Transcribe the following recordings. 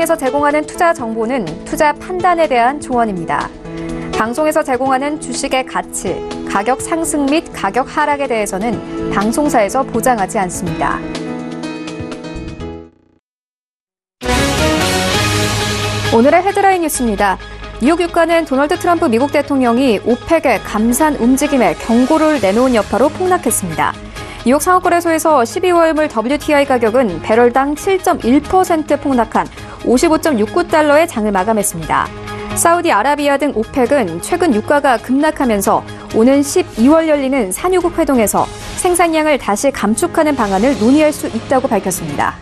방송에서 제공하는 투자 정보는 투자 판단에 대한 조언입니다. 방송에서 제공하는 주식의 가치, 가격 상승 및 가격 하락에 대해서는 방송사에서 보장하지 않습니다. 오늘의 헤드라인 뉴스입니다. 뉴욕 유가는 도널드 트럼프 미국 대통령이 오펙의 감산 움직임에 경고를 내놓은 여파로 폭락했습니다. 뉴욕 상업거래소에서 12월물 WTI 가격은 배럴당 7.1% 폭락한 55.69달러의 장을 마감했습니다. 사우디아라비아 등 오펙은 최근 유가가 급락하면서 오는 12월 열리는 산유국 회동에서 생산량을 다시 감축하는 방안을 논의할 수 있다고 밝혔습니다.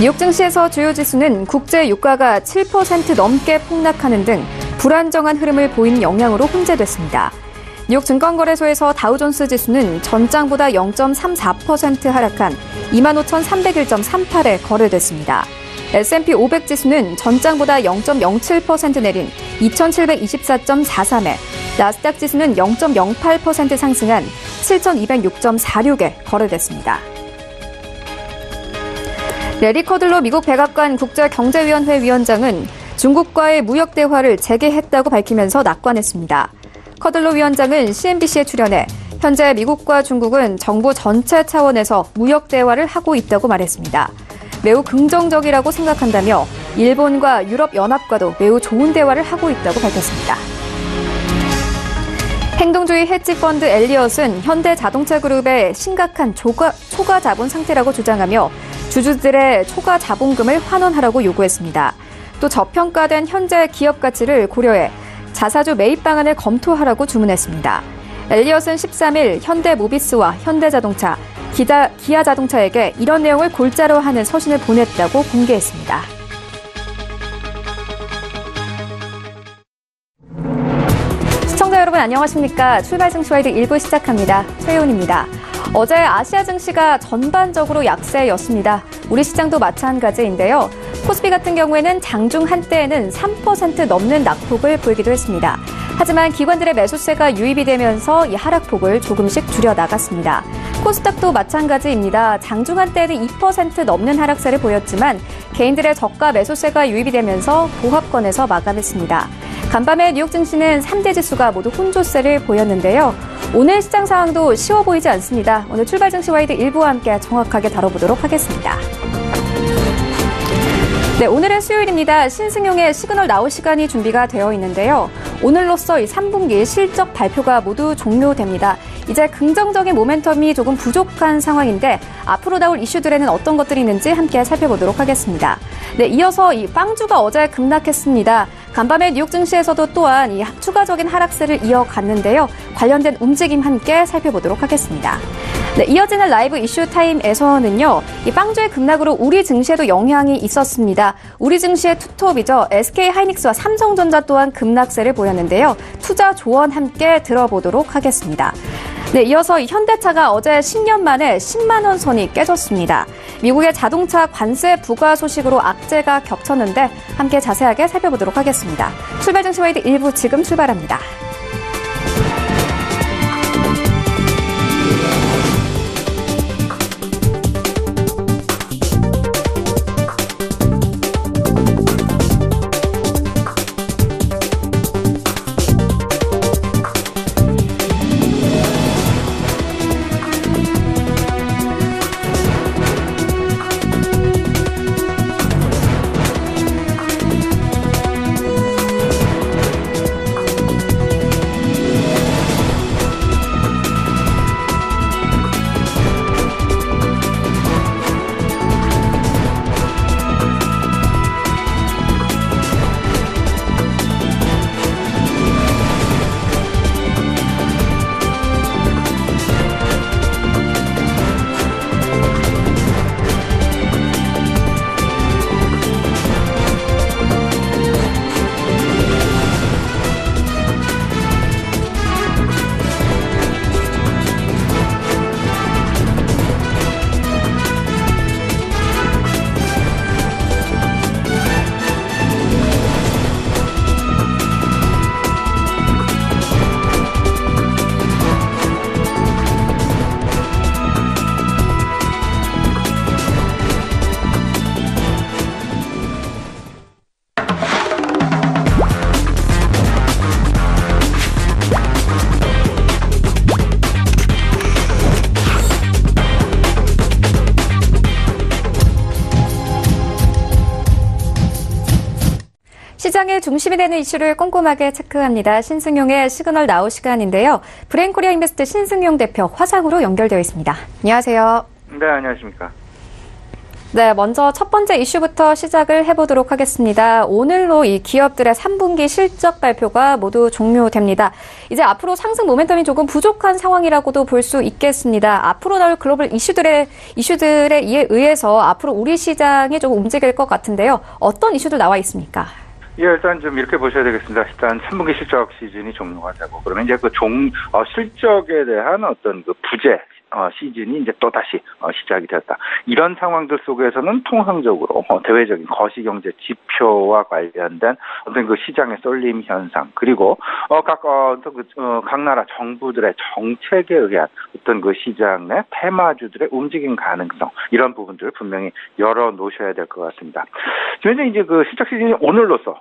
뉴욕 증시에서 주요 지수는 국제 유가가 7% 넘게 폭락하는 등 불안정한 흐름을 보인 영향으로 혼재됐습니다. 뉴욕 증권거래소에서 다우존스 지수는 전장보다 0.34% 하락한 25,301.38에 거래됐습니다. S&P 500 지수는 전장보다 0.07% 내린 2,724.43에, 나스닥 지수는 0.08% 상승한 7,206.46에 거래됐습니다. 레리 커들로 미국 백악관 국제경제위원회 위원장은 중국과의 무역 대화를 재개했다고 밝히면서 낙관했습니다. 커들로 위원장은 CNBC에 출연해 현재 미국과 중국은 정부 전체 차원에서 무역 대화를 하고 있다고 말했습니다. 매우 긍정적이라고 생각한다며 일본과 유럽연합과도 매우 좋은 대화를 하고 있다고 밝혔습니다. 행동주의 헤지펀드 엘리엇은 현대자동차그룹의 심각한 초과 자본 상태라고 주장하며 주주들의 초과 자본금을 환원하라고 요구했습니다. 또 저평가된 현재 기업 가치를 고려해 자사주 매입 방안을 검토하라고 주문했습니다. 엘리엇은 13일 현대모비스와 현대자동차, 기아자동차에게 이런 내용을 골자로 하는 서신을 보냈다고 공개했습니다. 시청자 여러분 안녕하십니까? 출발 증시와이드 1부 시작합니다. 최희훈입니다. 어제 아시아 증시가 전반적으로 약세였습니다. 우리 시장도 마찬가지인데요. 코스피 같은 경우에는 장중 한때에는 3% 넘는 낙폭을 보이기도 했습니다. 하지만 기관들의 매수세가 유입이 되면서 이 하락폭을 조금씩 줄여나갔습니다. 코스닥도 마찬가지입니다. 장중 한때에는 2% 넘는 하락세를 보였지만 개인들의 저가 매수세가 유입이 되면서 보합권에서 마감했습니다. 간밤에 뉴욕 증시는 3대 지수가 모두 혼조세를 보였는데요. 오늘 시장 상황도 쉬워 보이지 않습니다. 오늘 출발 증시 와이드 1부와 함께 정확하게 다뤄보도록 하겠습니다. 네, 오늘은 수요일입니다. 신승용의 시그널 나올 시간이 준비가 되어 있는데요. 오늘로써 이 3분기 실적 발표가 모두 종료됩니다. 이제 긍정적인 모멘텀이 조금 부족한 상황인데 앞으로 나올 이슈들에는 어떤 것들이 있는지 함께 살펴보도록 하겠습니다. 네, 이어서 이 빵주가 어제 급락했습니다. 간밤에 뉴욕 증시에서도 또한 이 추가적인 하락세를 이어갔는데요. 관련된 움직임 함께 살펴보도록 하겠습니다. 네, 이어지는 라이브 이슈 타임에서는요. 이 빵주의 급락으로 우리 증시에도 영향이 있었습니다. 우리 증시의 투톱이죠. SK하이닉스와 삼성전자 또한 급락세를 보였는데요. 투자 조언 함께 들어보도록 하겠습니다. 네, 이어서 현대차가 어제 10년 만에 10만 원 선이 깨졌습니다. 미국의 자동차 관세 부과 소식으로 악재가 겹쳤는데 함께 자세하게 살펴보도록 하겠습니다. 출발 증시 와이드 1부 지금 출발합니다. 중심이 되는 이슈를 꼼꼼하게 체크합니다. 신승용의 시그널 나우 시간인데요. 브레인코리아 인베스트 신승용 대표 화상으로 연결되어 있습니다. 안녕하세요. 네, 안녕하십니까. 네, 먼저 첫 번째 이슈부터 시작을 해보도록 하겠습니다. 오늘로 이 기업들의 3분기 실적 발표가 모두 종료됩니다. 이제 앞으로 상승 모멘텀이 조금 부족한 상황이라고도 볼 수 있겠습니다. 앞으로 나올 글로벌 이슈들에 의해서 앞으로 우리 시장이 좀 움직일 것 같은데요. 어떤 이슈들 나와 있습니까? 예, 일단 좀 이렇게 보셔야 되겠습니다. 일단 3분기 실적 시즌이 종료가 되고, 그러면 이제 실적에 대한 어떤 그 부재, 시즌이 이제 또다시 시작이 되었다. 이런 상황들 속에서는 통상적으로 대외적인 거시경제 지표와 관련된 어떤 그 시장의 쏠림 현상, 그리고 각 나라 정부들의 정책에 의한 어떤 그 시장 내 테마주들의 움직임 가능성, 이런 부분들을 분명히 열어 놓으셔야 될 것 같습니다. 현재 이제 그 실적 시즌이 오늘로서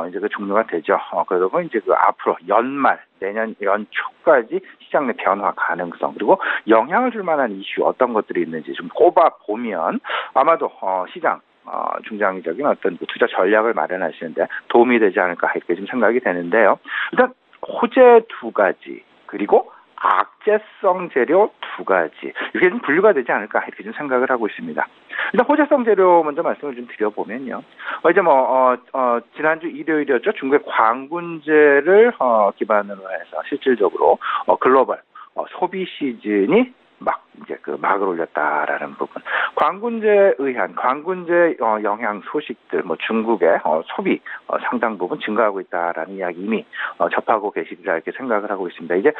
이제 그 종료가 되죠. 그리고 이제 그 앞으로 연말, 내년 연초까지 시장 내 변화 가능성, 그리고 영향을 줄 만한 이슈 어떤 것들이 있는지 좀 꼽아 보면 아마도 시장 중장기적인 어떤 그 투자 전략을 마련하시는데 도움이 되지 않을까 이렇게 좀 생각이 되는데요. 일단 호재 2가지, 그리고 악재성 재료 2가지, 이렇게 좀 분류가 되지 않을까 이렇게 좀 생각을 하고 있습니다. 일단 호재성 재료 먼저 말씀을 좀 드려보면요. 이제 지난주 일요일이었죠. 중국의 광군제를 기반으로 해서 실질적으로 글로벌 소비 시즌이 막을 올렸다라는 부분. 광군제에 의한 광군제 영향 소식들, 중국의 소비 상당 부분 증가하고 있다라는 이야기 이미 접하고 계시리라 이렇게 생각을 하고 있습니다. 이제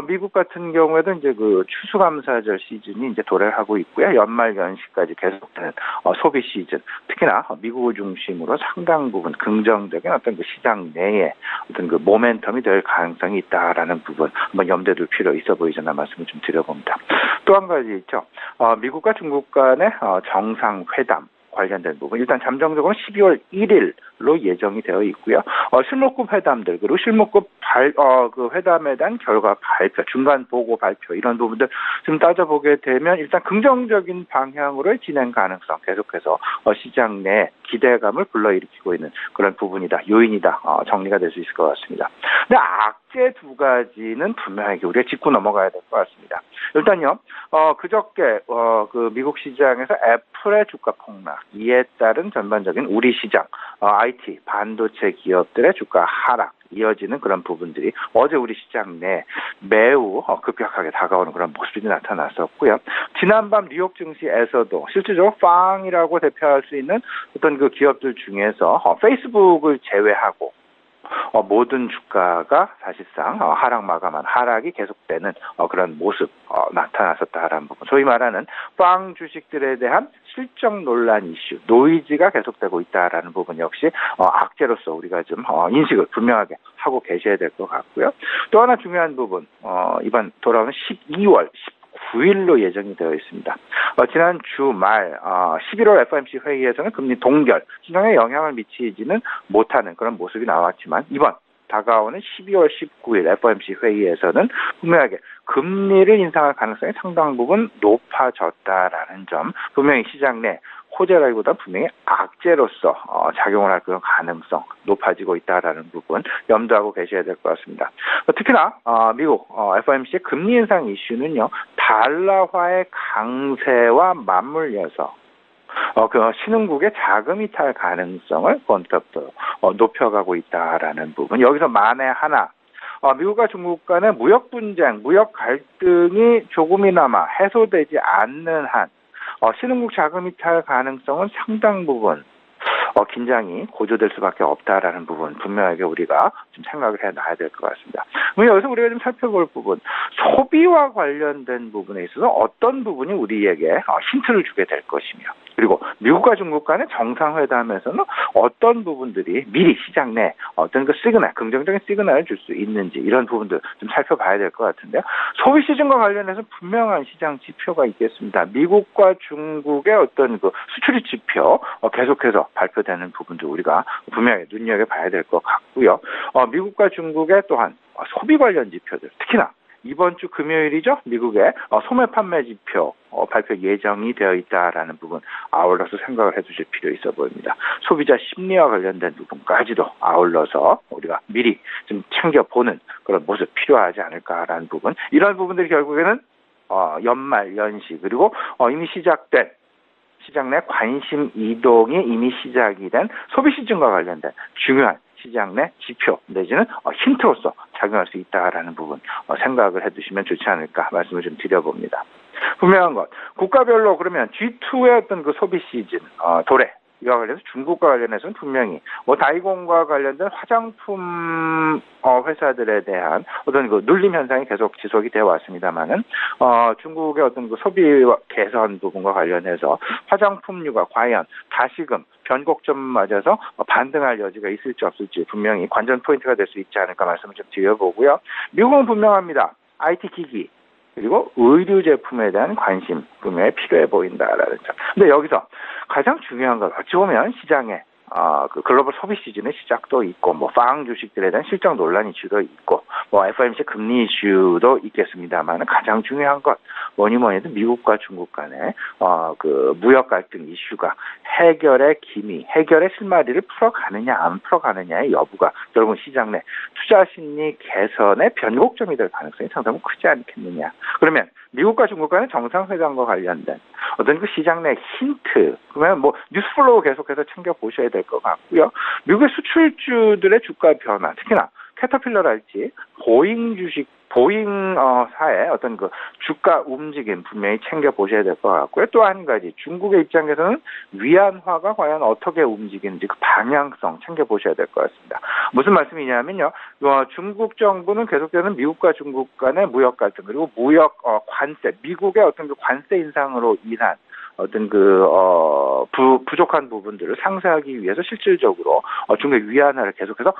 미국 같은 경우에도 이제 그 추수감사절 시즌이 이제 도래하고 있고요. 연말 연시까지 계속되는 소비 시즌, 특히나 미국을 중심으로 상당 부분 긍정적인 어떤 그 시장 내에 어떤 그 모멘텀이 될 가능성이 있다라는 부분 한번 염두에 둘 필요 있어 보이잖아 말씀을 좀 드려봅니다. 또 한 가지 있죠. 미국과 중국 간의 정상회담 관련된 부분. 일단 잠정적으로 12월 1일로 예정이 되어 있고요. 실무급 회담들, 그리고 실무급 그 회담에 대한 결과 발표, 중간 보고 발표, 이런 부분들 좀 따져보게 되면 일단 긍정적인 방향으로의 진행 가능성, 계속해서 시장 내 기대감을 불러일으키고 있는 그런 부분이다, 요인이다, 정리가 될 수 있을 것 같습니다. 근데 악재 2가지는 분명하게 우리가 짚고 넘어가야 될 것 같습니다. 일단요, 그저께 그 미국 시장에서 애플의 주가 폭락, 이에 따른 전반적인 우리 시장, IT, 반도체 기업들의 주가 하락, 이어지는 그런 부분들이 어제 우리 시장 내 매우 급격하게 다가오는 그런 모습이 나타났었고요. 지난밤 뉴욕 증시에서도 실질적으로 빵이라고 대표할 수 있는 어떤 그 기업들 중에서 페이스북을 제외하고 모든 주가가 사실상 하락 마감한 하락이 계속되는 그런 모습 나타났었다라는 부분. 소위 말하는 빵 주식들에 대한 실적 논란 이슈, 노이즈가 계속되고 있다라는 부분 역시 악재로서 우리가 좀 인식을 분명하게 하고 계셔야 될 것 같고요. 또 하나 중요한 부분, 이번 돌아오는 12월 19일로 예정이 되어 있습니다. 지난 주말 11월 FOMC 회의에서는 금리 동결, 시장에 영향을 미치지는 못하는 그런 모습이 나왔지만 이번 다가오는 12월 19일 FOMC 회의에서는 분명하게 금리를 인상할 가능성이 상당 부분 높아졌다라는 점, 분명히 시장 내 호재라기보다 분명히 악재로서 작용을 할 그런 가능성 높아지고 있다라는 부분 염두하고 계셔야 될 것 같습니다. 특히나 미국 FOMC의 금리 인상 이슈는요, 달러화의 강세와 맞물려서 그 신흥국의 자금 이탈 가능성을 본격적으로 높여가고 있다라는 부분. 여기서 만에 하나 미국과 중국 간의 무역 분쟁, 무역 갈등이 조금이나마 해소되지 않는 한 신흥국 자금 이탈 가능성은 상당 부분 긴장이 고조될 수밖에 없다라는 부분 분명하게 우리가 좀 생각을 해놔야 될 것 같습니다. 그럼 여기서 우리가 좀 살펴볼 부분, 소비와 관련된 부분에 있어서 어떤 부분이 우리에게 힌트를 주게 될 것이며, 그리고 미국과 중국 간의 정상회담에서는 어떤 부분들이 미리 시장 내 어떤 그 시그널, 긍정적인 시그널을 줄 수 있는지, 이런 부분들 좀 살펴봐야 될 것 같은데요. 소비 시즌과 관련해서 분명한 시장 지표가 있겠습니다. 미국과 중국의 어떤 그 수출입 지표 계속해서 발표되는 부분도 우리가 분명히 눈여겨봐야 될 것 같고요. 미국과 중국의 또한 소비 관련 지표들, 특히나 이번 주 금요일이죠. 미국의 소매 판매 지표 발표 예정이 되어 있다라는 부분 아울러서 생각을 해두실 필요 있어 보입니다. 소비자 심리와 관련된 부분까지도 아울러서 우리가 미리 좀 챙겨보는 그런 모습 필요하지 않을까라는 부분. 이런 부분들이 결국에는 연말 연시 그리고 이미 시작된 시장 내 관심 이동이 이미 시작이 된 소비 시즌과 관련된 중요한 시장 내 지표 내지는 힌트로서 작용할 수 있다라는 부분 생각을 해두시면 좋지 않을까 말씀을 좀 드려봅니다. 분명한 것, 국가별로 그러면 G2의 어떤 그 소비 시즌 도래 이와 관련해서 중국과 관련해서는 분명히 다이공과 관련된 화장품 회사들에 대한 어떤 그 눌림 현상이 계속 지속이 되어 왔습니다만은 중국의 어떤 그 소비 개선 부분과 관련해서 화장품류가 과연 다시금 변곡점 맞아서 반등할 여지가 있을지 없을지 분명히 관전 포인트가 될 수 있지 않을까 말씀을 좀 드려보고요. 미국은 분명합니다. IT 기기 그리고 의류 제품에 대한 관심 분명히 필요해 보인다라는 점. 근데 여기서 가장 중요한 건 어찌 보면 시장에 그 글로벌 소비 시즌의 시작도 있고 빵 주식들에 대한 실적 논란이 주로 있고 FOMC 금리 이슈도 있겠습니다만 가장 중요한 것 뭐니 해도 미국과 중국 간의 그 무역 갈등 이슈가 해결의 기미, 해결의 실마리를 풀어가느냐 안 풀어가느냐의 여부가 결국은 시장 내 투자 심리 개선의 변곡점이 될 가능성이 상당히 크지 않겠느냐. 그러면 미국과 중국 간의 정상회담과 관련된 어떤 그 시장 내 힌트, 그러면 뉴스플로우 계속해서 챙겨보셔야 될 것 같고요. 미국의 수출주들의 주가 변화, 특히나 캐터필러랄지 보잉 사의 어떤 그 주가 움직임 분명히 챙겨보셔야 될 것 같고요. 또 한 가지 중국의 입장에서는 위안화가 과연 어떻게 움직이는지 그 방향성 챙겨보셔야 될 것 같습니다. 무슨 말씀이냐면요. 중국 정부는 계속되는 미국과 중국 간의 무역 갈등 그리고 무역 관세, 미국의 어떤 그 관세 인상으로 인한 어떤 그 부족한 부분들을 상쇄하기 위해서 실질적으로 중국의 위안화를 계속해서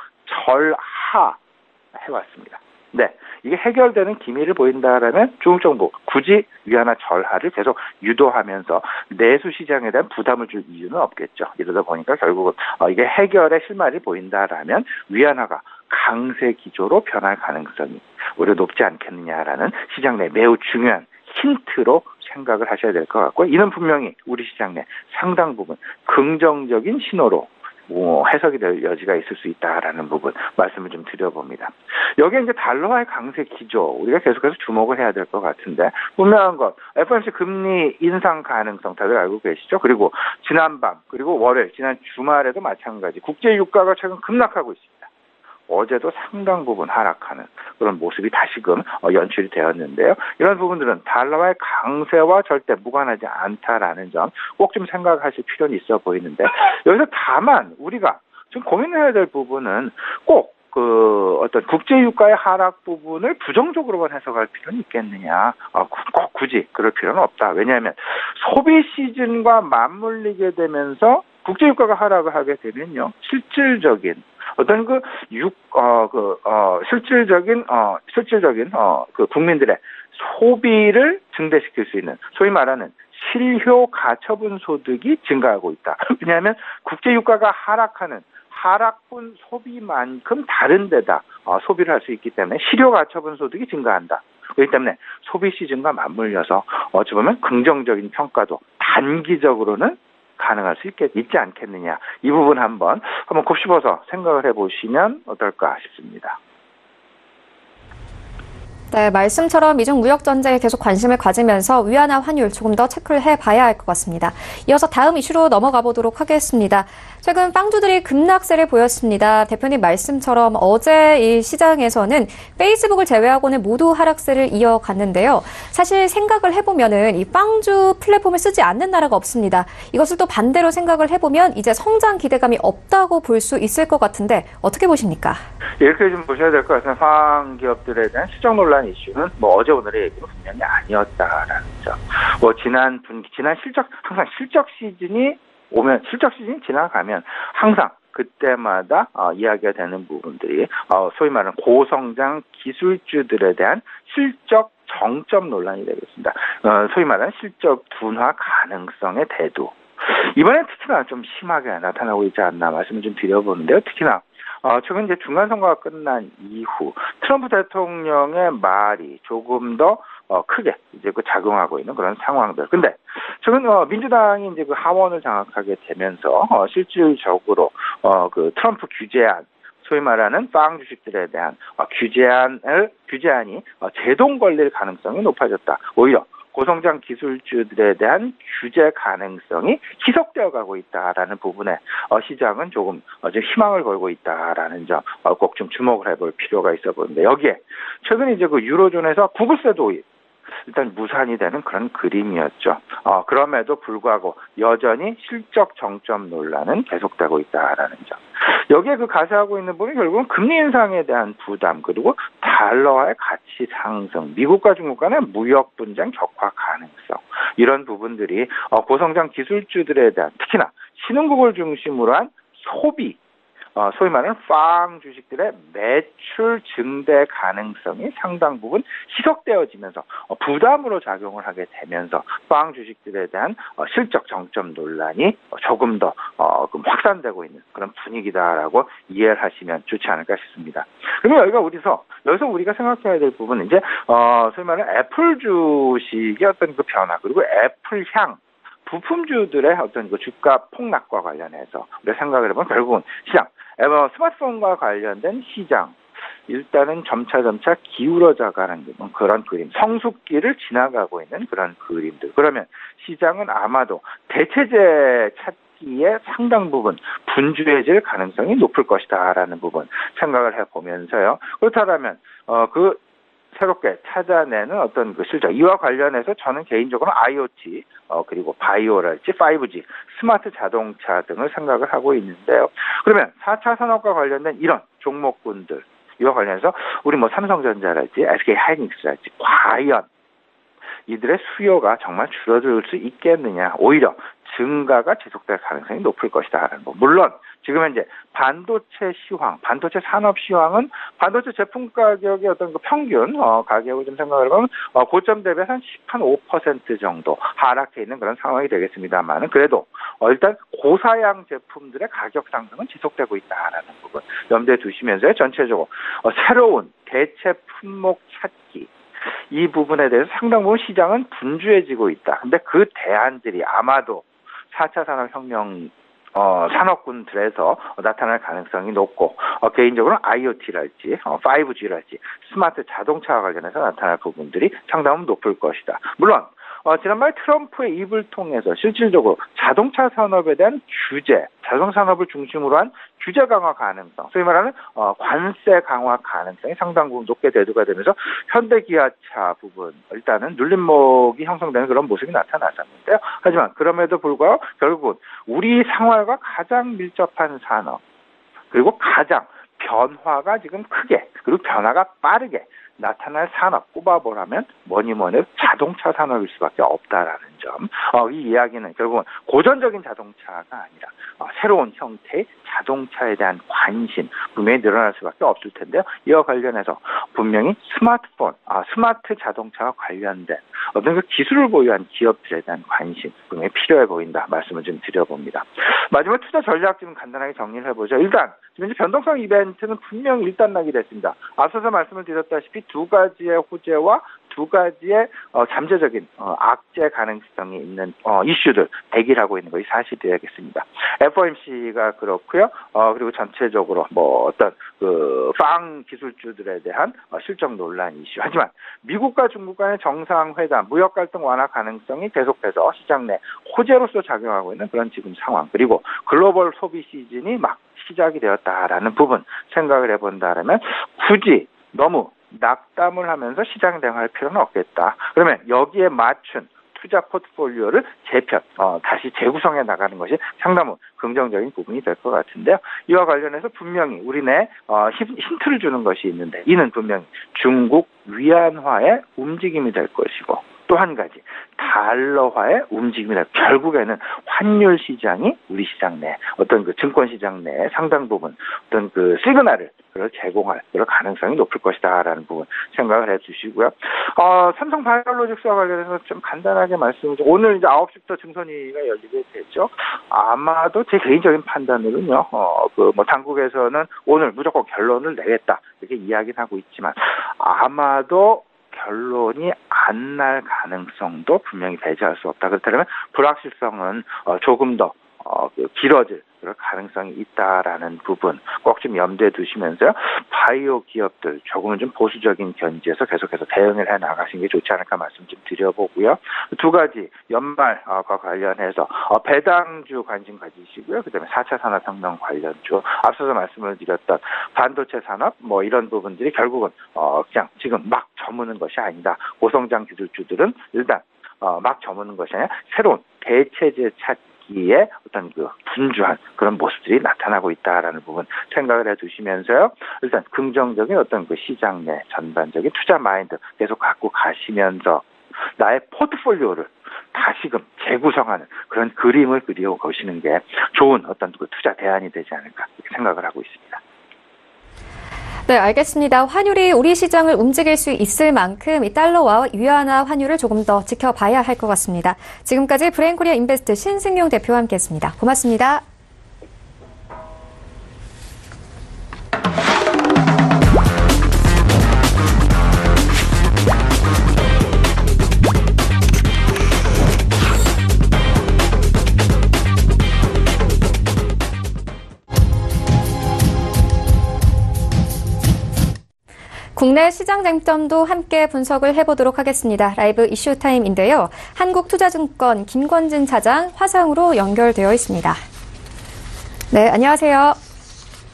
절하해왔습니다. 네, 이게 해결되는 기미를 보인다라면 중국 정부 굳이 위안화 절하를 계속 유도하면서 내수 시장에 대한 부담을 줄 이유는 없겠죠. 이러다 보니까 결국은 이게 해결의 실마리를 보인다라면 위안화가 강세 기조로 변할 가능성이 오히려 높지 않겠느냐라는 시장 내 매우 중요한 힌트로 생각을 하셔야 될 것 같고 이는 분명히 우리 시장 내 상당 부분 긍정적인 신호로 해석이 될 여지가 있을 수 있다라는 부분 말씀을 좀 드려봅니다. 여기에 이제 달러와의 강세 기조 우리가 계속해서 주목을 해야 될 것 같은데 분명한 것 FOMC 금리 인상 가능성 다들 알고 계시죠? 그리고 지난밤 그리고 월요일 지난 주말에도 마찬가지 국제 유가가 최근 급락하고 있습니다. 어제도 상당 부분 하락하는 그런 모습이 다시금 연출이 되었는데요. 이런 부분들은 달러와의 강세와 절대 무관하지 않다라는 점 꼭 좀 생각하실 필요는 있어 보이는데 여기서 다만 우리가 지금 고민해야 될 부분은 꼭 어떤 국제유가의 하락 부분을 부정적으로만 해석할 필요는 있겠느냐. 꼭 굳이 그럴 필요는 없다. 왜냐하면 소비 시즌과 맞물리게 되면서 국제유가가 하락을 하게 되면요. 실질적인 국민들의 소비를 증대시킬 수 있는 소위 말하는 실효 가처분 소득이 증가하고 있다. 왜냐하면 국제유가가 하락하는 하락분 소비만큼 다른 데다 소비를 할 수 있기 때문에 실효 가처분 소득이 증가한다. 그렇기 때문에 소비 시즌과 맞물려서 어찌 보면 긍정적인 평가도 단기적으로는 가능할 수 있지 않겠느냐. 이 부분 한번 곱씹어서 생각을 해보시면 어떨까 싶습니다. 네, 말씀처럼 미중 무역 전쟁에 계속 관심을 가지면서 위안화 환율 조금 더 체크를 해봐야 할 것 같습니다. 이어서 다음 이슈로 넘어가 보도록 하겠습니다. 최근 빵주들이 급락세를 보였습니다. 대표님 말씀처럼 어제 이 시장에서는 페이스북을 제외하고는 모두 하락세를 이어갔는데요. 사실 생각을 해보면은 이 빵주 플랫폼을 쓰지 않는 나라가 없습니다. 이것을 또 반대로 생각을 해보면 이제 성장 기대감이 없다고 볼 수 있을 것 같은데 어떻게 보십니까? 이렇게 좀 보셔야 될 것 같습니다. 빵 기업들에 대한 실적 논란 이슈는 어제 오늘의 얘기는 분명히 아니었다라는 점. 지난 실적 항상 실적 시즌이 지나가면 항상 그때마다 이야기가 되는 부분들이 소위 말하는 고성장 기술주들에 대한 실적 정점 논란이 되겠습니다. 소위 말하는 실적 둔화 가능성의 대두. 이번엔 특히나 좀 심하게 나타나고 있지 않나 말씀을 좀 드려보는데요. 특히나 최근 이제 중간 선거가 끝난 이후 트럼프 대통령의 말이 조금 더 크게 이제 그 작용하고 있는 그런 상황들. 근데 최근 민주당이 이제 그 하원을 장악하게 되면서 실질적으로 그 트럼프 규제안, 소위 말하는 빵 주식들에 대한 규제안이 제동 걸릴 가능성이 높아졌다. 오히려 고성장 기술주들에 대한 규제 가능성이 희석되어 가고 있다라는 부분에 시장은 조금 희망을 걸고 있다라는 점 꼭 좀 주목을 해볼 필요가 있어 보이는데, 여기에 최근 이제 그 유로존에서 구글세 도입 일단 무산이 되는 그런 그림이었죠. 그럼에도 불구하고 여전히 실적 정점 논란은 계속되고 있다라는 점. 여기에 그 가세하고 있는 부분이 결국은 금리 인상에 대한 부담, 그리고 달러화의 가치 상승, 미국과 중국 간의 무역 분쟁 격화 가능성, 이런 부분들이 고성장 기술주들에 대한, 특히나 신흥국을 중심으로 한 소비, 소위 말하는 빵 주식들의 매출 증대 가능성이 상당 부분 희석되어지면서 부담으로 작용을 하게 되면서 빵 주식들에 대한 실적 정점 논란이 조금 더 확산되고 있는 그런 분위기다라고 이해를 하시면 좋지 않을까 싶습니다. 그러면 여기서 우리가 생각해야 될 부분은 이제 소위 말하는 애플 주식의 어떤 그 변화, 그리고 애플 향 부품주들의 어떤 그 주가 폭락과 관련해서 우리가 생각을 해보면 결국은 시장, 스마트폰과 관련된 시장, 일단은 점차 기울어져가는 그런 그림, 성숙기를 지나가고 있는 그런 그림들. 그러면 시장은 아마도 대체제 찾기에 상당 부분 분주해질 가능성이 높을 것이다라는 부분 생각을 해보면서요. 그렇다면 새롭게 찾아내는 어떤 그 실적, 이와 관련해서 저는 개인적으로 IoT, 그리고 바이오랄지 5G, 스마트 자동차 등을 생각을 하고 있는데요. 그러면 4차 산업과 관련된 이런 종목군들, 이와 관련해서 우리 삼성전자랄지 SK하이닉스랄지 과연 이들의 수요가 정말 줄어들 수 있겠느냐, 오히려 증가가 지속될 가능성이 높을 것이다라는 거. 물론 지금 현재 반도체 산업 시황은 반도체 제품 가격의 어떤 그 평균 가격을 좀 생각을 해보면 고점 대비해서 한 5% 정도 하락해 있는 그런 상황이 되겠습니다만, 그래도 일단 고사양 제품들의 가격 상승은 지속되고 있다라는 부분 염두에 두시면서 전체적으로 새로운 대체 품목 찾기, 이 부분에 대해서 상당 부분 시장은 분주해지고 있다. 근데 그 대안들이 아마도 4차 산업혁명 산업군들에서 나타날 가능성이 높고, 개인적으로 IoT랄지 5G랄지 스마트 자동차와 관련해서 나타날 부분들이 상당히 높을 것이다. 물론 지난번에 트럼프의 입을 통해서 실질적으로 자동차 산업에 대한 규제, 자동차 산업을 중심으로 한 규제 강화 가능성, 소위 말하는 관세 강화 가능성이 상당 부분 높게 대두가 되면서 현대기아차 부분 일단은 눌림목이 형성되는 그런 모습이 나타났었는데요. 하지만 그럼에도 불구하고 결국은 우리 생활과 가장 밀접한 산업, 그리고 가장 변화가 지금 크게, 그리고 변화가 빠르게 나타날 산업 꼽아보라면 뭐니뭐니 자동차 산업일 수밖에 없다라는 점. 이 이야기는 결국은 고전적인 자동차가 아니라 새로운 형태의 자동차에 대한 관심 분명히 늘어날 수밖에 없을 텐데요. 이와 관련해서 분명히 스마트 자동차와 관련된 어떤 그 기술을 보유한 기업들에 대한 관심 분명히 필요해 보인다 말씀을 좀 드려봅니다. 마지막 투자 전략 좀 간단하게 정리를 해보죠. 일단 지금 이제 변동성 이벤트는 분명히 일단락이 됐습니다. 앞서서 말씀을 드렸다시피 두 가지의 호재와 두 가지의 잠재적인 악재 가능성이 있는 이슈들 대기를 하고 있는 것이 사실이겠습니다. FOMC가 그렇고요. 그리고 전체적으로 어떤 빵 기술주들에 대한 실적 논란 이슈. 하지만 미국과 중국 간의 정상회담, 무역 갈등 완화 가능성이 계속해서 시장 내 호재로서 작용하고 있는 그런 지금 상황, 그리고 글로벌 소비 시즌이 막 시작이 되었다라는 부분 생각을 해본다면 굳이 너무 낙담을 하면서 시장 대응할 필요는 없겠다. 그러면 여기에 맞춘 투자 포트폴리오를 다시 재구성해 나가는 것이 상당히 긍정적인 부분이 될 것 같은데요. 이와 관련해서 분명히 우리 내 힌트를 주는 것이 있는데, 이는 분명히 중국 위안화의 움직임이 될 것이고, 또 한 가지 달러화의 움직임이다. 결국에는 환율 시장이 우리 시장 내 어떤 그 증권 시장 내 상당 부분 어떤 그 시그널을 제공할 그런 가능성이 높을 것이다라는 부분 생각을 해주시고요. 삼성 바이오로직스와 관련해서 좀 간단하게 말씀을 오늘 이제 9시부터 증선위가 열리게 됐죠. 아마도 제 개인적인 판단으로는요. 당국에서는 오늘 무조건 결론을 내겠다 이렇게 이야기는 하고 있지만 아마도 결론이 안 날 가능성도 분명히 배제할 수 없다. 그렇다면 불확실성은 조금 더 길어질 그럴 가능성이 있다라는 부분 꼭 좀 염두에 두시면서요. 바이오 기업들 조금은 좀 보수적인 견지에서 계속해서 대응을 해 나가시는 게 좋지 않을까 말씀 좀 드려보고요. 두 가지 연말과 관련해서 배당주 관심 가지시고요. 그다음에 4차 산업혁명 관련주 앞서서 말씀을 드렸던 반도체 산업 이런 부분들이 결국은 그냥 지금 막 저무는 것이 아니다. 고성장 기술주들은 일단 막 저무는 것이 아니라 새로운 대체제 찾기에 어떤 그 분주한 그런 모습들이 나타나고 있다라는 부분 생각을 해두시면서요. 일단 긍정적인 어떤 그 시장 내 전반적인 투자 마인드 계속 갖고 가시면서 나의 포트폴리오를 다시금 재구성하는 그런 그림을 그려보시는 게 좋은 어떤 그 투자 대안이 되지 않을까 이렇게 생각을 하고 있습니다. 네, 알겠습니다. 환율이 우리 시장을 움직일 수 있을 만큼 이 달러와 위안화 환율을 조금 더 지켜봐야 할 것 같습니다. 지금까지 브레인코리아 인베스트 신승용 대표와 함께했습니다. 고맙습니다. 국내 시장 쟁점도 함께 분석을 해보도록 하겠습니다. 라이브 이슈타임인데요. 한국투자증권 김권진 차장 화상으로 연결되어 있습니다. 네, 안녕하세요.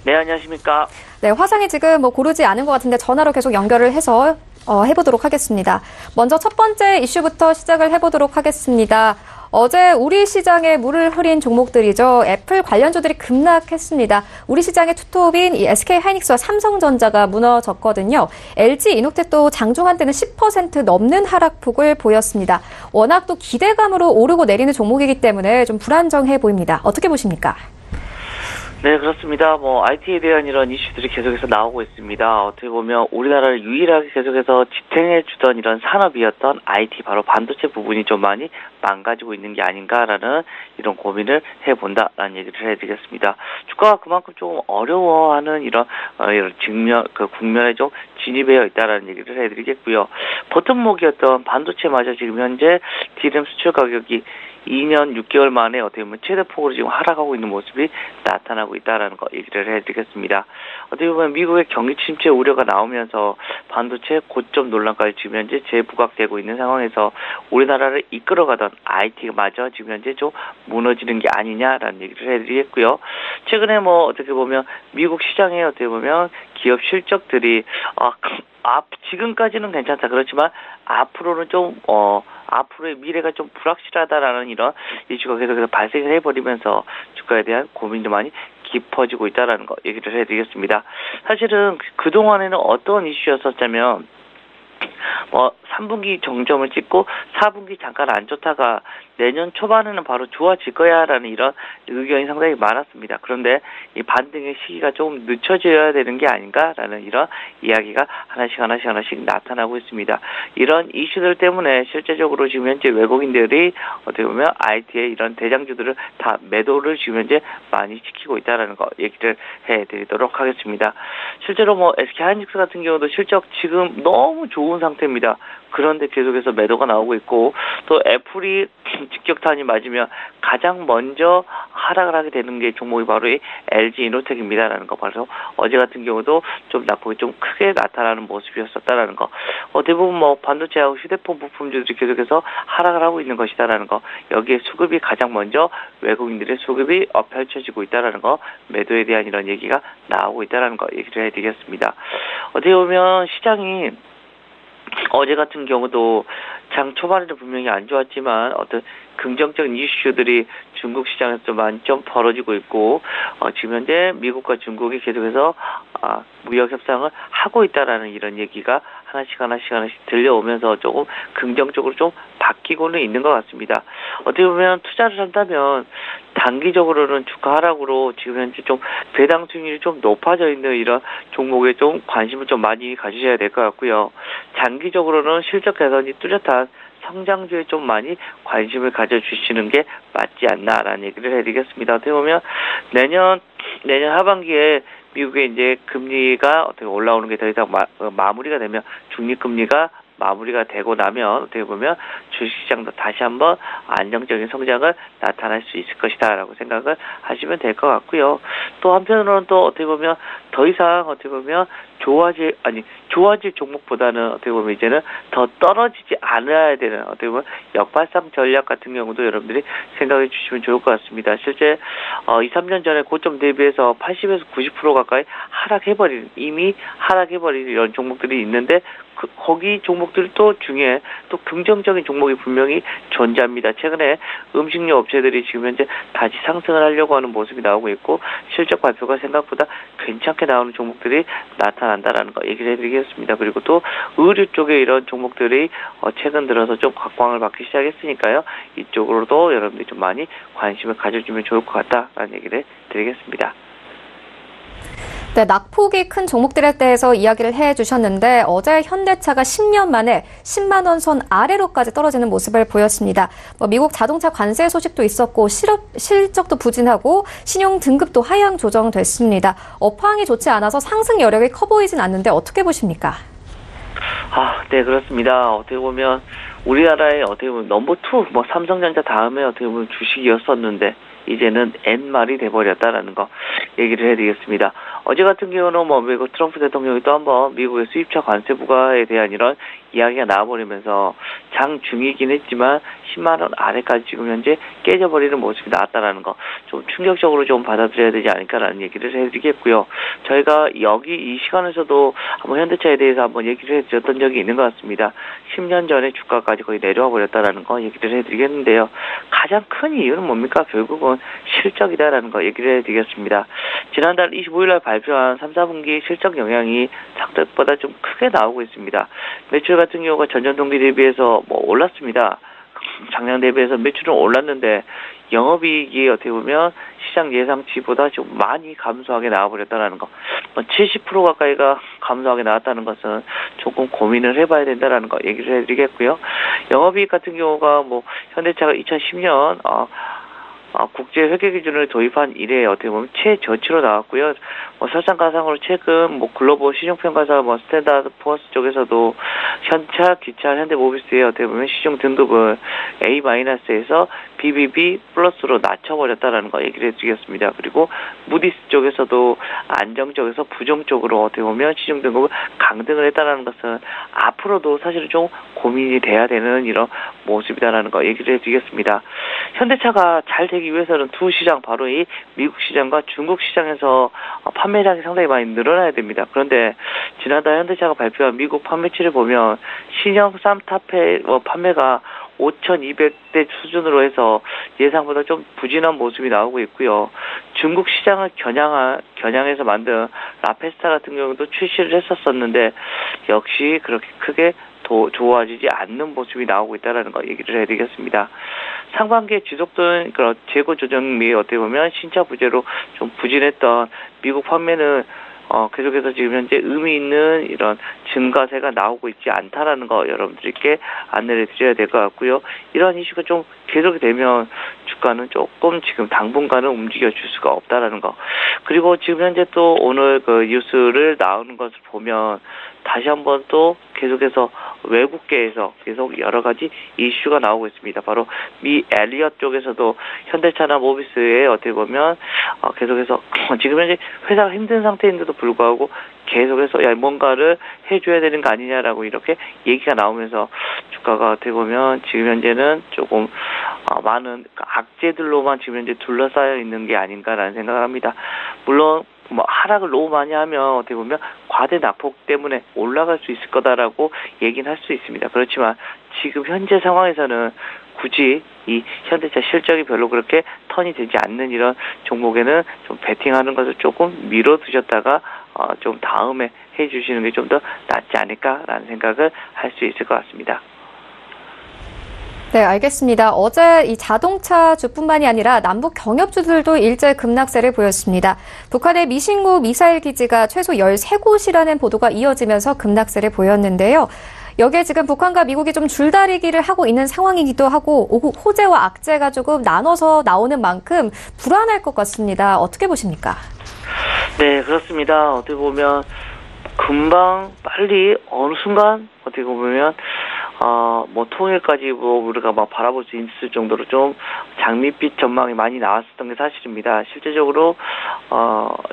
네, 안녕하십니까. 네, 화상이 지금 고르지 않은 것 같은데 전화로 계속 연결을 해서 해보도록 하겠습니다. 먼저 첫 번째 이슈부터 시작을 해보도록 하겠습니다. 어제 우리 시장에 물을 흐린 종목들이죠. 애플 관련주들이 급락했습니다. 우리 시장의 투톱인 이 SK하이닉스와 삼성전자가 무너졌거든요. LG이노텍도 장중 한때는 10% 넘는 하락폭을 보였습니다. 워낙 또 기대감으로 오르고 내리는 종목이기 때문에 좀 불안정해 보입니다. 어떻게 보십니까? 네, 그렇습니다. IT에 대한 이런 이슈들이 계속해서 나오고 있습니다. 어떻게 보면 우리나라를 유일하게 계속해서 지탱해주던 이런 산업이었던 IT, 바로 반도체 부분이 좀 많이 망가지고 있는 게 아닌가라는 이런 고민을 해본다라는 얘기를 해드리겠습니다. 주가가 그만큼 좀 어려워하는 이런 국면에 좀 진입해 있다라는 얘기를 해드리겠고요. 버튼목이었던 반도체마저 지금 현재 DRAM 수출 가격이 2년 6개월 만에 어떻게 보면 최대폭으로 지금 하락하고 있는 모습이 나타나고 있다라는 거 얘기를 해드리겠습니다. 어떻게 보면 미국의 경기 침체 우려가 나오면서 반도체 고점 논란까지 지금 현재 재부각되고 있는 상황에서 우리나라를 이끌어가던 IT마저 지금 현재 좀 무너지는 게 아니냐라는 얘기를 해드리겠고요. 최근에 어떻게 보면 미국 시장에 어떻게 보면 기업 실적들이 지금까지는 괜찮다. 그렇지만 앞으로는 좀 앞으로의 미래가 좀 불확실하다라는 이런 이슈가 계속해서 발생을 해버리면서 주가에 대한 고민도 많이 깊어지고 있다라는 거 얘기를 해드리겠습니다. 사실은 그동안에는 어떤 이슈였었냐면 3분기 정점을 찍고 4분기 잠깐 안 좋다가 내년 초반에는 바로 좋아질 거야라는 이런 의견이 상당히 많았습니다. 그런데 이 반등의 시기가 조금 늦춰져야 되는 게 아닌가라는 이런 이야기가 하나씩 나타나고 있습니다. 이런 이슈들 때문에 실제적으로 지금 현재 외국인들이 어떻게 보면 IT의 이런 대장주들을 다 매도를 지금 현재 많이 시키고 있다라는 거 얘기를 해드리도록 하겠습니다. 실제로 SK하이닉스 같은 경우도 실적 지금 너무 좋은 상태입니다. 그런데 계속해서 매도가 나오고 있고 또 애플이 직격탄이 맞으면 가장 먼저 하락을 하게 되는 게 종목이 바로 이 LG이노텍입니다라는 거. 바로 어제 같은 경우도 좀 낙폭이 좀 크게 나타나는 모습이었었다라는 거. 대부분 반도체하고 휴대폰 부품주들이 계속해서 하락을 하고 있는 것이다라는 거. 여기에 수급이 가장 먼저 외국인들의 수급이 펼쳐지고 있다라는 거. 매도에 대한 이런 얘기가 나오고 있다라는 거 얘기를 해드리겠습니다. 어떻게 보면 시장이 어제 같은 경우도 장 초반에는 분명히 안 좋았지만 어떤 긍정적인 이슈들이 중국 시장에서 좀 많이 좀 벌어지고 있고 지금 현재 미국과 중국이 계속해서 무역 협상을 하고 있다라는 이런 얘기가 하나씩 들려오면서 조금 긍정적으로 좀 바뀌고는 있는 것 같습니다. 어떻게 보면 투자를 한다면 단기적으로는 주가 하락으로 지금 현재 좀 배당 수익률이 좀 높아져 있는 이런 종목에 좀 관심을 좀 많이 가지셔야 될 것 같고요. 장기적으로는 실적 개선이 뚜렷한 성장주에 좀 많이 관심을 가져주시는 게 맞지 않나라는 얘기를 해드리겠습니다. 어떻게 보면 내년 하반기에 미국의 이제 금리가 어떻게 올라오는 게 더 이상 마무리가 되면 중립금리가 마무리가 되고 나면 어떻게 보면 주식시장도 다시 한번 안정적인 성장을 나타날 수 있을 것이다라고 생각을 하시면 될 것 같고요. 또 한편으로는 또 어떻게 보면 더 이상 어떻게 보면 좋아질 종목보다는 어떻게 보면 이제는 더 떨어지지 않아야 되는 어떻게 보면 역발상 전략 같은 경우도 여러분들이 생각해 주시면 좋을 것 같습니다. 실제 2, 3년 전에 고점 대비해서 80에서 90% 가까이 이미 하락해버린 이런 종목들이 있는데 거기 종목들 또 중에 또 긍정적인 종목이 분명히 존재합니다. 최근에 음식료 업체들이 지금 현재 다시 상승을 하려고 하는 모습이 나오고 있고 실적 발표가 생각보다 괜찮게 나오는 종목들이 나타난다라는 거 얘기를 해드리겠습니다. 그리고 또 의류 쪽에 이런 종목들이 최근 들어서 좀 각광을 받기 시작했으니까요. 이쪽으로도 여러분들이 좀 많이 관심을 가져주면 좋을 것 같다라는 얘기를 드리겠습니다. 네, 낙폭이 큰 종목들에 대해서 이야기를 해주셨는데 어제 현대차가 10년 만에 10만 원 선 아래로까지 떨어지는 모습을 보였습니다. 미국 자동차 관세 소식도 있었고 실적도 부진하고 신용 등급도 하향 조정됐습니다. 업황이 좋지 않아서 상승 여력이 커 보이진 않는데 어떻게 보십니까? 네, 그렇습니다. 어떻게 보면 우리나라의 어떻게 보면 넘버2 삼성전자 다음에 어떻게 보면 주식이었었는데 이제는 N말이 돼버렸다라는 거 얘기를 해드리겠습니다. 어제 같은 경우는 미국 트럼프 대통령이 또 한번 미국의 수입차 관세 부과에 대한 이런 이야기가 나와버리면서 장중이긴 했지만 10만 원 아래까지 지금 현재 깨져버리는 모습이 나왔다라는 거 좀 충격적으로 좀 받아들여야 되지 않을까라는 얘기를 해드리겠고요. 저희가 여기 이 시간에서도 한번 현대차에 대해서 한번 얘기를 해드렸던 적이 있는 것 같습니다. 10년 전에 주가까지 거의 내려와 버렸다라는 거 얘기를 해드리겠는데요. 가장 큰 이유는 뭡니까? 결국은 실적이다라는 거 얘기를 해드리겠습니다. 지난달 25일 날 발표한 3, 4분기 실적 영향이 상대보다 좀 크게 나오고 있습니다. 매출 같은 경우가 전년 동기 대비해서 올랐습니다. 작년 대비해서 매출은 올랐는데 영업이익이 어떻게 보면 시장 예상치보다 좀 많이 감소하게 나와버렸다는 거. 70% 가까이가 감소하게 나왔다는 것은 조금 고민을 해봐야 된다는 거 얘기를 해드리겠고요. 영업이익 같은 경우가 현대차가 2010년 국제 회계 기준을 도입한 이래 어떻게 보면 최저치로 나왔고요. 설상가상으로 최근 글로벌 신용평가사 스탠다드 포어스 쪽에서도 현차, 기차, 현대모비스의 어떻게 보면 시중 등급을 A-에서 BBB 플러스로 낮춰버렸다라는 거 얘기를 해드리겠습니다. 그리고 무디스 쪽에서도 안정적에서 부정적으로 어떻게 보면 시중 등급을 강등을 했다라는 것은 앞으로도 사실은 좀 고민이 돼야 되는 이런 모습이다라는 거 얘기를 해드리겠습니다. 현대차가 잘 되기 위해서는 두 시장, 바로 이 미국 시장과 중국 시장에서 판매량이 상당히 많이 늘어나야 됩니다. 그런데 지난달 현대차가 발표한 미국 판매치를 보면 신형 쌈타페 판매가 5,200대 수준으로 해서 예상보다 좀 부진한 모습이 나오고 있고요. 중국 시장을 겨냥해서 만든 라페스타 같은 경우도 출시를 했었었는데 역시 그렇게 크게 좋아지지 않는 모습이 나오고 있다는 거 얘기를 해드리겠습니다. 상반기에 지속된 그런 재고 조정 및 어떻게 보면 신차 부재로 좀 부진했던 미국 판매는 계속해서 지금 현재 의미 있는 이런 증가세가 나오고 있지 않다라는 거 여러분들께 안내를 드려야 될 것 같고요. 이런 이슈가 좀 계속이 되면 주가는 조금 지금 당분간은 움직여 줄 수가 없다라는 거. 그리고 지금 현재 또 오늘 뉴스를 나오는 것을 보면 다시 한번 또 계속해서 외국계에서 계속 여러 가지 이슈가 나오고 있습니다. 바로 미 엘리엇 쪽에서도 현대차나 모비스에 어떻게 보면 계속해서 지금 현재 회사가 힘든 상태인데도 불구하고 계속해서 뭔가를 해줘야 되는 거 아니냐라고 이렇게 얘기가 나오면서 주가가 어떻게 보면 지금 현재는 조금 많은 악재들로만 지금 현재 둘러싸여 있는 게 아닌가라는 생각을 합니다. 물론 하락을 너무 많이 하면 어떻게 보면 과대 낙폭 때문에 올라갈 수 있을 거다라고 얘기는 할 수 있습니다. 그렇지만 지금 현재 상황에서는 굳이 이 현대차 실적이 별로 그렇게 턴이 되지 않는 이런 종목에는 좀 베팅하는 것을 조금 미뤄두셨다가 좀 다음에 해주시는 게 좀 더 낫지 않을까라는 생각을 할 수 있을 것 같습니다. 네, 알겠습니다. 어제 이 자동차주뿐만이 아니라 남북 경협주들도 일제 급락세를 보였습니다. 북한의 미신고 미사일 기지가 최소 13곳이라는 보도가 이어지면서 급락세를 보였는데요. 여기에 지금 북한과 미국이 좀 줄다리기를 하고 있는 상황이기도 하고 호재와 악재가 조금 나눠서 나오는 만큼 불안할 것 같습니다. 어떻게 보십니까? 네, 그렇습니다. 어떻게 보면 금방 빨리 어느 순간 어떻게 보면 뭐 통일까지 우리가 막 바라볼 수 있을 정도로 좀 장밋빛 전망이 많이 나왔었던 게 사실입니다. 실제적으로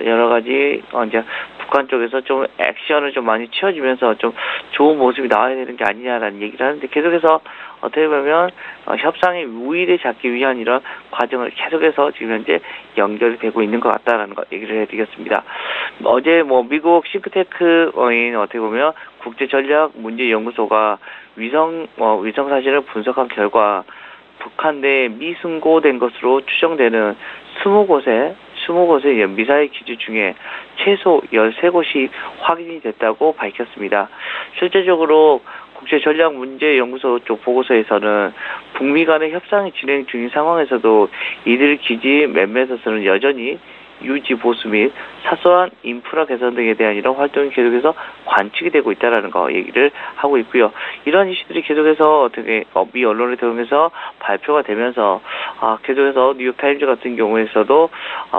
여러 가지 이제 북한 쪽에서 좀 액션을 좀 많이 취해주면서 좀 좋은 모습이 나와야 되는 게 아니냐라는 얘기를 하는데 계속해서 어떻게 보면 협상의 우위를 잡기 위한 이런 과정을 계속해서 지금 현재 연결이 되고 있는 것 같다라는 거 얘기를 해드리겠습니다. 어제 뭐 미국 싱크테크인 어떻게 보면 국제전략문제연구소가 위성 사진을 분석한 결과 북한 내에 미승고된 것으로 추정되는 20곳의 미사일 기지 중에 최소 13곳이 확인이 됐다고 밝혔습니다. 실제적으로 국제전략문제연구소 쪽 보고서에서는 북미 간의 협상이 진행 중인 상황에서도 이들 기지 몇몇에서는 여전히 유지 보수 및 사소한 인프라 개선 등에 대한 이런 활동이 계속해서 관측이 되고 있다는 거 얘기를 하고 있고요. 이런 이슈들이 계속해서 어떻게 미 언론을 통해서 발표가 되면서 계속해서 뉴욕타임즈 같은 경우에서도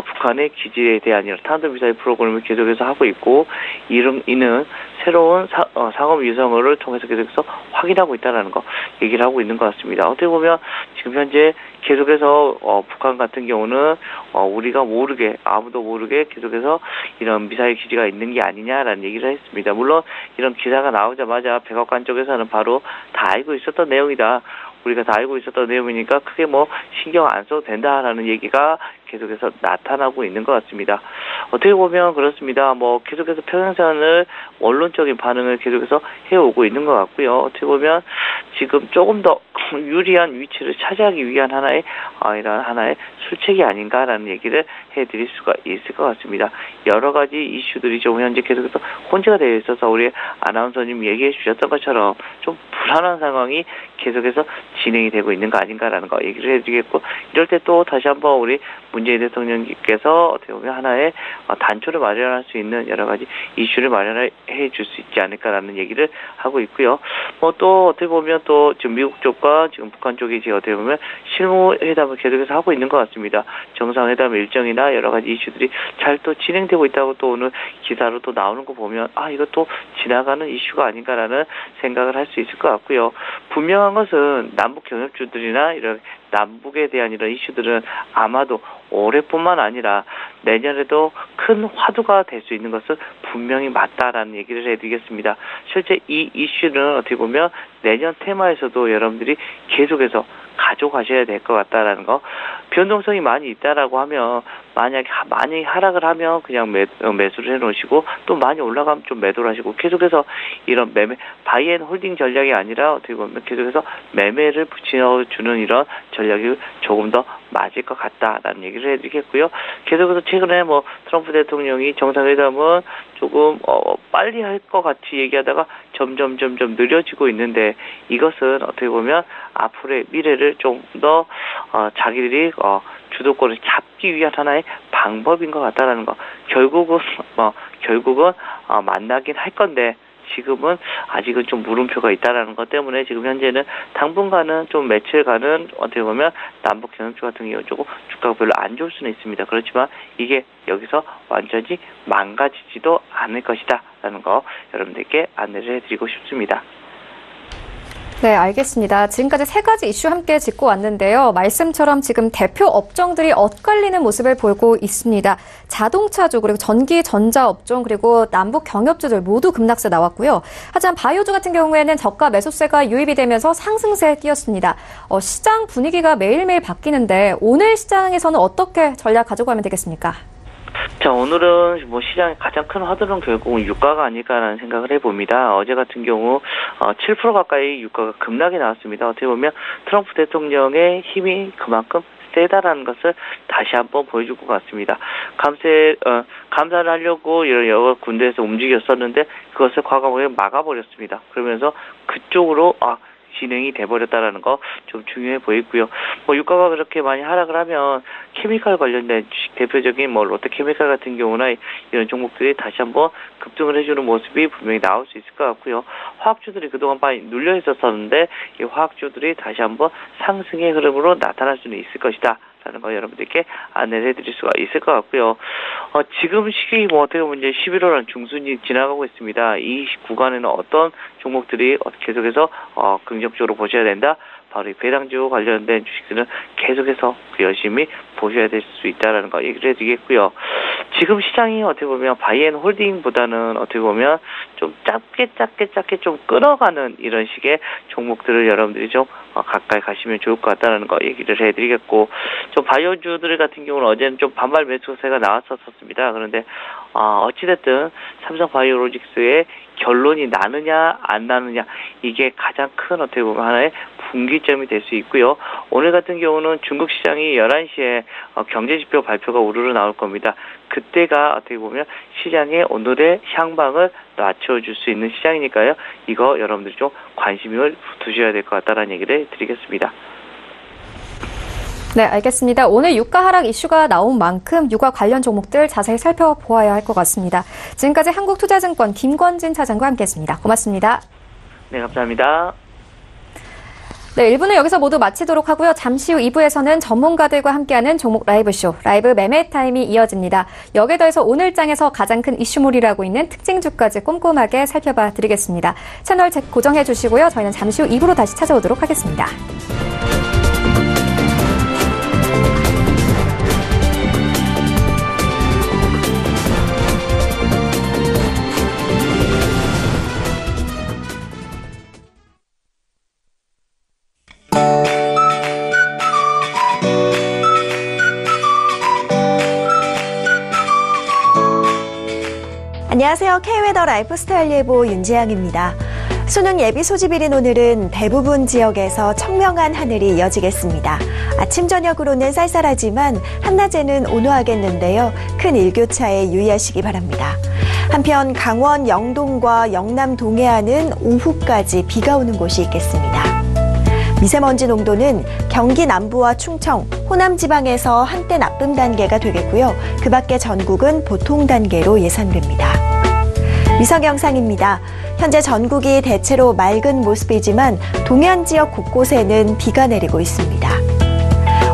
북한의 기지에 대한 이런 탄도미사일 프로그램을 계속해서 하고 있고 이는 새로운 상업 위성을 통해서 계속해서 확인하고 있다는 거 얘기를 하고 있는 것 같습니다. 어떻게 보면 지금 현재 계속해서 북한 같은 경우는 우리가 모르게 아무도 모르게 계속해서 이런 미사일 기지가 있는 게 아니냐라는 얘기를 했습니다. 물론 이런 기사가 나오자마자 백악관 쪽에서는 바로 다 알고 있었던 내용이다. 우리가 다 알고 있었던 내용이니까 크게 뭐 신경 안 써도 된다라는 얘기가 계속해서 나타나고 있는 것 같습니다. 어떻게 보면 그렇습니다. 뭐 계속해서 평양선을 원론적인 반응을 계속해서 해오고 있는 것 같고요. 어떻게 보면 지금 조금 더 유리한 위치를 차지하기 위한 이런 하나의 술책이 아닌가라는 얘기를 해드릴 수가 있을 것 같습니다. 여러 가지 이슈들이 좀 현재 계속해서 혼재가 되어 있어서 우리 아나운서님 얘기해 주셨던 것처럼 좀 불안한 상황이 계속해서 진행이 되고 있는 거 아닌가라는 거 얘기를 해드리겠고, 이럴 때 또 다시 한번 우리 문재인 대통령께서 어떻게 보면 하나의 단초를 마련할 수 있는 여러 가지 이슈를 마련해 줄 수 있지 않을까라는 얘기를 하고 있고요. 뭐 또 어떻게 보면 또 지금 미국 쪽과 지금 북한 쪽이 지금 어떻게 보면 실무회담을 계속해서 하고 있는 것 같습니다. 정상회담 일정이나 여러 가지 이슈들이 잘 또 진행되고 있다고 또 오늘 기사로 또 나오는 거 보면 이것도 지나가는 이슈가 아닌가라는 생각을 할 수 있을 것 같고요. 분명한 것은 남북 경협주들이나 이런 남북에 대한 이런 이슈들은 아마도 올해뿐만 아니라 내년에도 큰 화두가 될 수 있는 것은 분명히 맞다라는 얘기를 해드리겠습니다. 실제 이 이슈는 어떻게 보면 내년 테마에서도 여러분들이 계속해서 가져가셔야 될 것 같다라는 거. 변동성이 많이 있다라고 하면 만약에 많이 하락을 하면 그냥 매수를 해놓으시고 또 많이 올라가면 좀 매도를 하시고 계속해서 이런 매매 바이앤홀딩 전략이 아니라 어떻게 보면 계속해서 매매를 붙여주는 이런 전략이 조금 더 맞을 것 같다라는 얘기를 해드리겠고요. 계속해서 최근에 뭐 트럼프 대통령이 정상회담은 조금 빨리 할 것 같이 얘기하다가 점점 느려지고 있는데, 이것은 어떻게 보면 앞으로의 미래를 좀 더 자기들이 주도권을 잡기 위한 하나의 방법인 것 같다라는 거. 결국은 만나긴 할 건데 지금은 아직은 좀 물음표가 있다라는 것 때문에 지금 현재는 당분간은 좀 며칠간은 어떻게 보면 남북 경협주 같은 경우 조금 주가가 별로 안 좋을 수는 있습니다. 그렇지만 이게 여기서 완전히 망가지지도 않을 것이다라는 거 여러분들께 안내를 해드리고 싶습니다. 네, 알겠습니다. 지금까지 세 가지 이슈 함께 짚고 왔는데요. 말씀처럼 지금 대표 업종들이 엇갈리는 모습을 보이고 있습니다. 자동차주, 그리고 전기, 전자업종, 그리고 남북 경협주들 모두 급락세 나왔고요. 하지만 바이오주 같은 경우에는 저가 매수세가 유입이 되면서 상승세에 뛰었습니다. 시장 분위기가 매일매일 바뀌는데 오늘 시장에서는 어떻게 전략 가져가면 되겠습니까? 자, 오늘은 뭐 시장의 가장 큰 화두는 결국은 유가가 아닐까라는 생각을 해봅니다. 어제 같은 경우 7% 가까이 유가가 급락이 나왔습니다. 어떻게 보면 트럼프 대통령의 힘이 그만큼 세다라는 것을 다시 한번 보여줄 것 같습니다. 감사를 하려고 여러 군데에서 움직였었는데 그것을 과감하게 막아버렸습니다. 그러면서 그쪽으로 진행이 돼버렸다라는 거 좀 중요해 보이고요. 유가가 그렇게 많이 하락을 하면 케미칼 관련된 주식 대표적인 롯데케미칼 같은 경우나 이런 종목들이 다시 한번 급등을 해주는 모습이 분명히 나올 수 있을 것 같고요. 화학주들이 그동안 많이 눌려 있었었는데 이 화학주들이 다시 한번 상승의 흐름으로 나타날 수는 있을 것이다. 라는 거 여러분들께 안내를 해드릴 수가 있을 것 같고요. 지금 시기 어떻게 보면 이제 11월 중순이 지나가고 있습니다. 이 구간에는 어떤 종목들이 계속해서 긍정적으로 보셔야 된다. 바로 이 배당주 관련된 주식들은 계속해서 열심히 보셔야 될 수 있다라는 거 얘기를 해드리겠고요. 지금 시장이 어떻게 보면 바이앤홀딩보다는 어떻게 보면 좀 짧게 좀 끌어가는 이런 식의 종목들을 여러분들이 좀 가까이 가시면 좋을 것 같다는 거 얘기를 해드리겠고, 좀 바이오주들 같은 경우는 어제는 좀 반발 매수세가 나왔었습니다. 그런데 어찌됐든 삼성바이오로직스의 결론이 나느냐 안 나느냐 이게 가장 큰 어떻게 보면 하나의 분기점이 될 수 있고요. 오늘 같은 경우는 중국 시장이 11시에 경제지표 발표가 우르르 나올 겁니다. 그때가 어떻게 보면 시장의 오늘의 향방을 낮춰줄 수 있는 시장이니까요. 이거 여러분들이 좀 관심을 두셔야 될 것 같다는 얘기를 드리겠습니다. 네, 알겠습니다. 오늘 유가 하락 이슈가 나온 만큼 유가 관련 종목들 자세히 살펴보아야 할 것 같습니다. 지금까지 한국투자증권 김권진 차장과 함께했습니다. 고맙습니다. 네, 감사합니다. 네, 1부는 여기서 모두 마치도록 하고요. 잠시 후 2부에서는 전문가들과 함께하는 종목 라이브쇼, 라이브 매매 타임이 이어집니다. 여기에 더해서 오늘 장에서 가장 큰 이슈몰이라고 있는 특징주까지 꼼꼼하게 살펴봐 드리겠습니다. 채널 고정해 주시고요. 저희는 잠시 후 2부로 다시 찾아오도록 하겠습니다. 안녕하세요. K웨더 라이프스타일 예보 윤지향입니다. 수능 예비 소집일인 오늘은 대부분 지역에서 청명한 하늘이 이어지겠습니다. 아침 저녁으로는 쌀쌀하지만 한낮에는 온화하겠는데요. 큰 일교차에 유의하시기 바랍니다. 한편 강원 영동과 영남 동해안은 오후까지 비가 오는 곳이 있겠습니다. 미세먼지 농도는 경기 남부와 충청, 호남 지방에서 한때 나쁨 단계가 되겠고요. 그 밖에 전국은 보통 단계로 예상됩니다. 위성 영상입니다. 현재 전국이 대체로 맑은 모습이지만 동해안 지역 곳곳에는 비가 내리고 있습니다.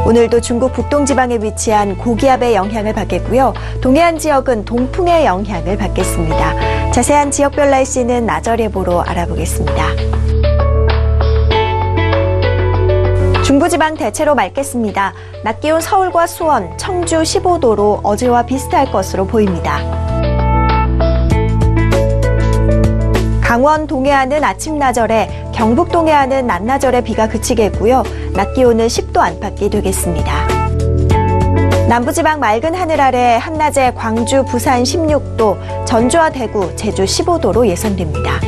오늘도 중국 북동지방에 위치한 고기압의 영향을 받겠고요. 동해안 지역은 동풍의 영향을 받겠습니다. 자세한 지역별 날씨는 나절 예보로 알아보겠습니다. 중부지방 대체로 맑겠습니다. 낮 기온 서울과 수원, 청주 15도로 어제와 비슷할 것으로 보입니다. 강원 동해안은 아침 나절에, 경북 동해안은 낮나절에 비가 그치겠고요. 낮 기온은 10도 안팎이 되겠습니다. 남부지방 맑은 하늘 아래 한낮에 광주, 부산 16도, 전주와 대구, 제주 15도로 예상됩니다.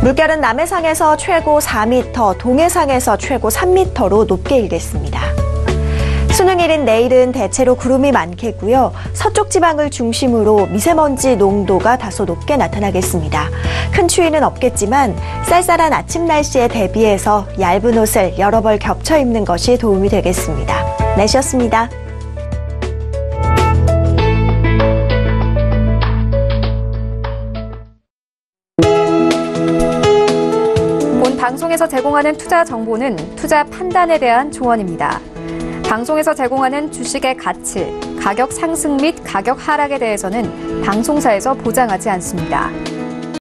물결은 남해상에서 최고 4m, 동해상에서 최고 3m로 높게 일겠습니다. 수능일인 내일은 대체로 구름이 많겠고요. 서쪽 지방을 중심으로 미세먼지 농도가 다소 높게 나타나겠습니다. 큰 추위는 없겠지만 쌀쌀한 아침 날씨에 대비해서 얇은 옷을 여러 벌 겹쳐 입는 것이 도움이 되겠습니다. 날씨였습니다. 방송에서 제공하는 투자 정보는 투자 판단에 대한 조언입니다. 방송에서 제공하는 주식의 가치, 가격 상승 및 가격 하락에 대해서는 방송사에서 보장하지 않습니다.